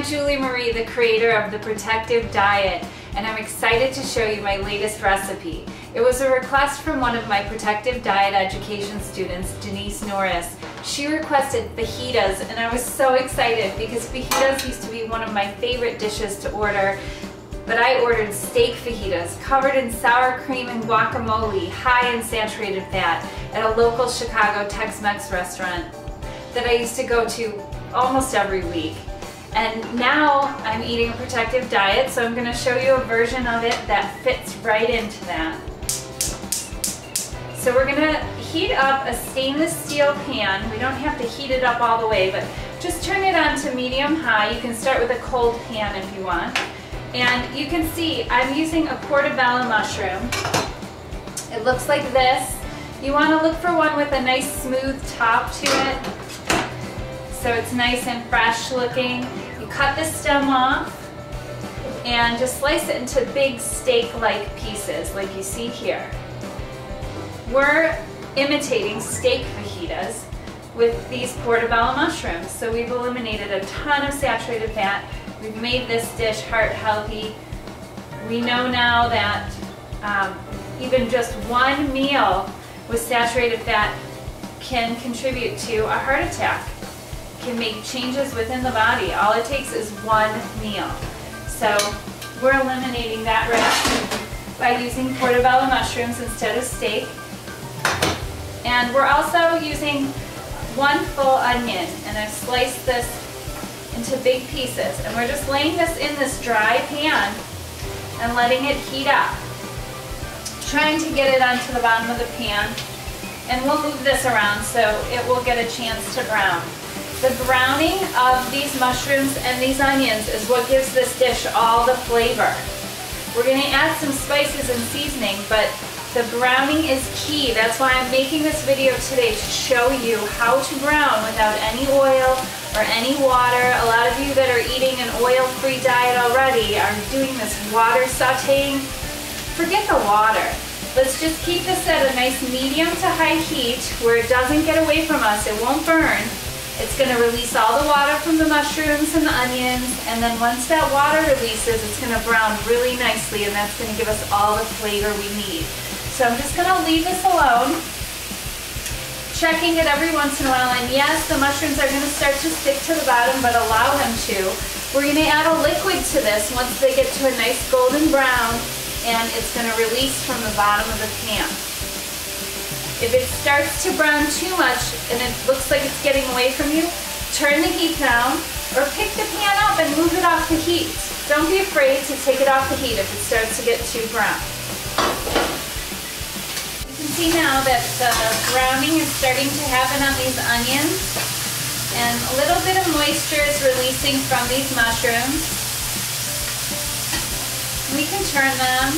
Julie Marie, the creator of the Protective Diet, and I'm excited to show you my latest recipe. It was a request from one of my Protective Diet education students, Denise Norris. She requested fajitas, and I was so excited because fajitas used to be one of my favorite dishes to order. But I ordered steak fajitas covered in sour cream and guacamole, high in saturated fat, at a local Chicago Tex-Mex restaurant that I used to go to almost every week. And now I'm eating a protective diet, so I'm going to show you a version of it that fits right into that. So we're going to heat up a stainless steel pan. We don't have to heat it up all the way, but just turn it on to medium-high. You can start with a cold pan if you want. And you can see I'm using a portobello mushroom. It looks like this. You want to look for one with a nice smooth top to it, so it's nice and fresh looking. You cut the stem off and just slice it into big steak-like pieces like you see here. We're imitating steak fajitas with these portobello mushrooms, so we've eliminated a ton of saturated fat. We've made this dish heart healthy. We know now that even just one meal with saturated fat can contribute to a heart attack, can make changes within the body. All it takes is one meal. So we're eliminating that risk by using portobello mushrooms instead of steak. And we're also using one full onion, and I've sliced this into big pieces, and we're just laying this in this dry pan and letting it heat up, trying to get it onto the bottom of the pan. And we'll move this around so it will get a chance to brown. The browning of these mushrooms and these onions is what gives this dish all the flavor. We're going to add some spices and seasoning, but the browning is key. That's why I'm making this video today, to show you how to brown without any oil or any water. A lot of you that are eating an oil-free diet already are doing this water sauteing. Forget the water. Let's just keep this at a nice medium to high heat where it doesn't get away from us. It won't burn. It's going to release all the water from the mushrooms and the onions, and then once that water releases, it's going to brown really nicely, and that's going to give us all the flavor we need. So I'm just going to leave this alone, checking it every once in a while. And yes, the mushrooms are going to start to stick to the bottom, but allow them to. We're going to add a liquid to this once they get to a nice golden brown, and it's going to release from the bottom of the pan. If it starts to brown too much and it looks like it's getting away from you, turn the heat down or pick the pan up and move it off the heat. Don't be afraid to take it off the heat if it starts to get too brown. You can see now that the browning is starting to happen on these onions, and a little bit of moisture is releasing from these mushrooms. We can turn them.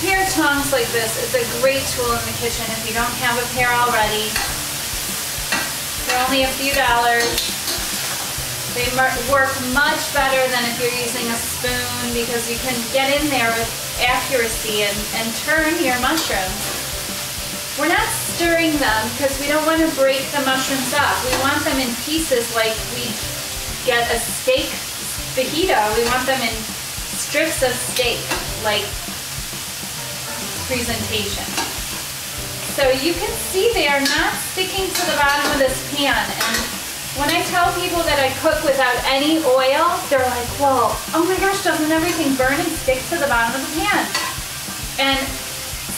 Pair tongs like this is a great tool in the kitchen if you don't have a pair already. They're only a few dollars. They work much better than if you're using a spoon, because you can get in there with accuracy and turn your mushrooms. We're not stirring them because we don't want to break the mushrooms up. We want them in pieces like we get a steak fajita. We want them in strips of steak, like presentation. So you can see they are not sticking to the bottom of this pan. And when I tell people that I cook without any oil, they're like, well, oh my gosh, doesn't everything burn and stick to the bottom of the pan? And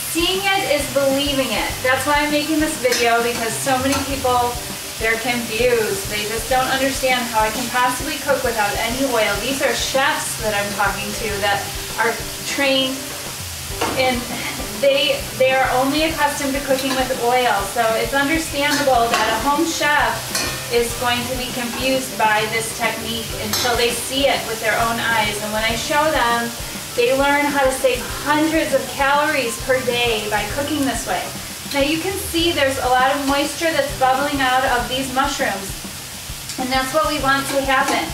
seeing it is believing it. That's why I'm making this video, because so many people, they're confused. They just don't understand how I can possibly cook without any oil. These are chefs that I'm talking to that are trained in, they are only accustomed to cooking with oil. So it's understandable that a home chef is going to be confused by this technique until they see it with their own eyes. And when I show them, they learn how to save hundreds of calories per day by cooking this way. Now you can see there's a lot of moisture that's bubbling out of these mushrooms, and that's what we want to happen.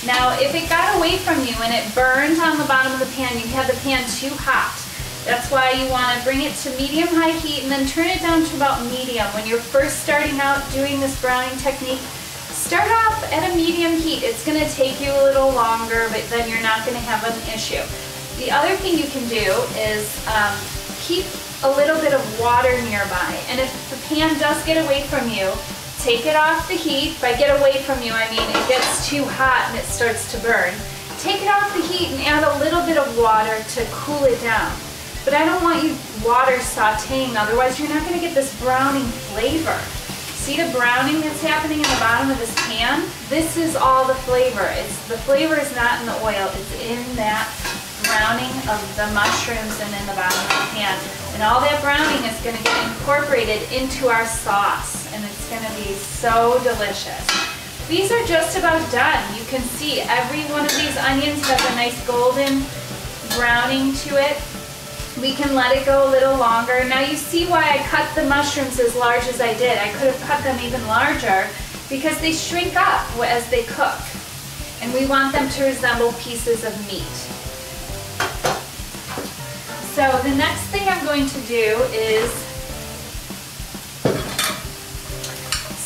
Now if it got away from you and it burned on the bottom of the pan, you have the pan too hot. That's why you want to bring it to medium-high heat and then turn it down to about medium. When you're first starting out doing this browning technique, Start off at a medium heat. It's going to take you a little longer, but then you're not going to have an issue. The other thing you can do is keep a little bit of water nearby. And if the pan does get away from you, take it off the heat. By get away from you, I mean it gets too hot and it starts to burn. Take it off the heat and add a little bit of water to cool it down. But I don't want you water sauteing, otherwise you're not going to get this browning flavor. See the browning that's happening in the bottom of this pan? This is all the flavor. The flavor is not in the oil, it's in that browning of the mushrooms and in the bottom of the pan. And all that browning is going to get incorporated into our sauce, and it's going to be so delicious. These are just about done. You can see every one of these onions has a nice golden browning to it. We can let it go a little longer. Now you see why I cut the mushrooms as large as I did. I could have cut them even larger because they shrink up as they cook. And we want them to resemble pieces of meat. So the next thing I'm going to do is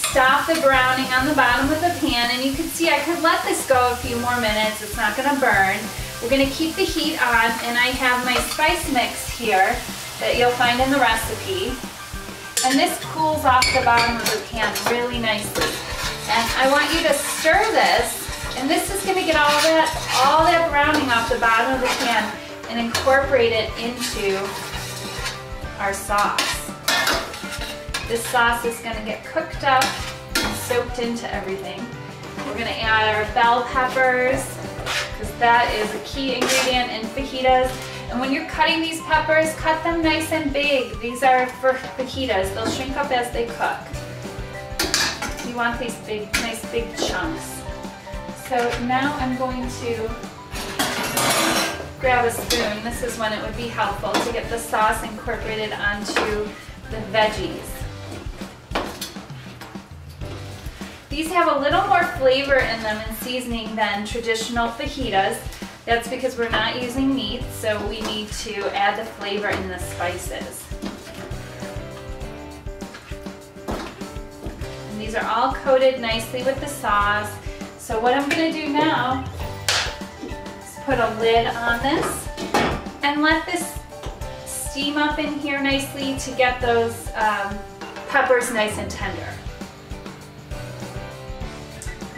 stop the browning on the bottom of the pan, and you can see I could let this go a few more minutes. It's not going to burn. We're going to keep the heat on, and I have my spice mix here that you'll find in the recipe. And this cools off the bottom of the pan really nicely. And I want you to stir this, and this is going to get all that browning off the bottom of the pan and incorporate it into our sauce. This sauce is going to get cooked up and soaked into everything. We're going to add our bell peppers, because that is a key ingredient in fajitas. And when you're cutting these peppers, cut them nice and big. These are for fajitas. They'll shrink up as they cook. You want these big, nice big chunks. So now I'm going to grab a spoon. This is when it would be helpful to get the sauce incorporated onto the veggies. These have a little more flavor in them and seasoning than traditional fajitas. That's because we're not using meat, so we need to add the flavor in the spices. And these are all coated nicely with the sauce. So what I'm going to do now is put a lid on this and let this steam up in here nicely to get those peppers nice and tender.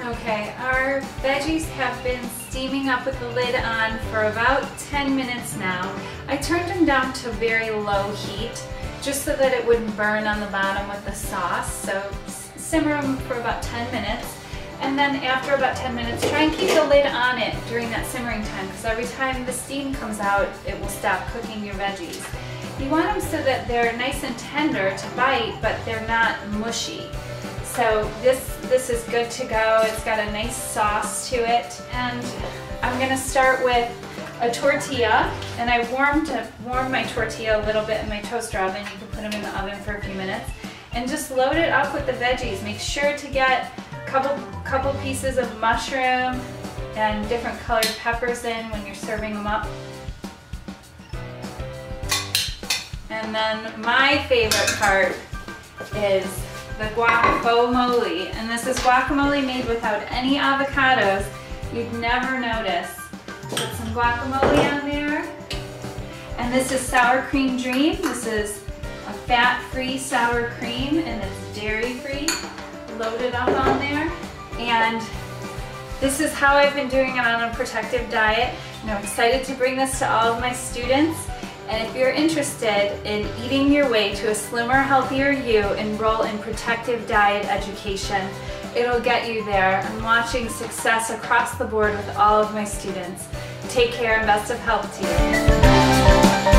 Okay, our veggies have been steaming up with the lid on for about 10 minutes now. I turned them down to very low heat just so that it wouldn't burn on the bottom with the sauce. So simmer them for about 10 minutes. And then after about 10 minutes, try and keep the lid on it during that simmering time, because every time the steam comes out, it will stop cooking your veggies. You want them so that they're nice and tender to bite, but they're not mushy. So this is good to go. It's got a nice sauce to it. And I'm going to start with a tortilla. And I warmed my tortilla a little bit in my toaster oven. You can put them in the oven for a few minutes. And just load it up with the veggies. Make sure to get a couple pieces of mushroom and different colored peppers in when you're serving them up. And then my favorite part is the guacamole, and this is guacamole made without any avocados. You'd never notice. Put some guacamole on there. And this is sour cream dream. This is a fat-free sour cream, and it's dairy-free. Loaded up on there. And this is how I've been doing it on a protective diet. And I'm excited to bring this to all of my students. And if you're interested in eating your way to a slimmer, healthier you, enroll in protective diet education. It'll get you there. I'm watching success across the board with all of my students. Take care and best of health to you.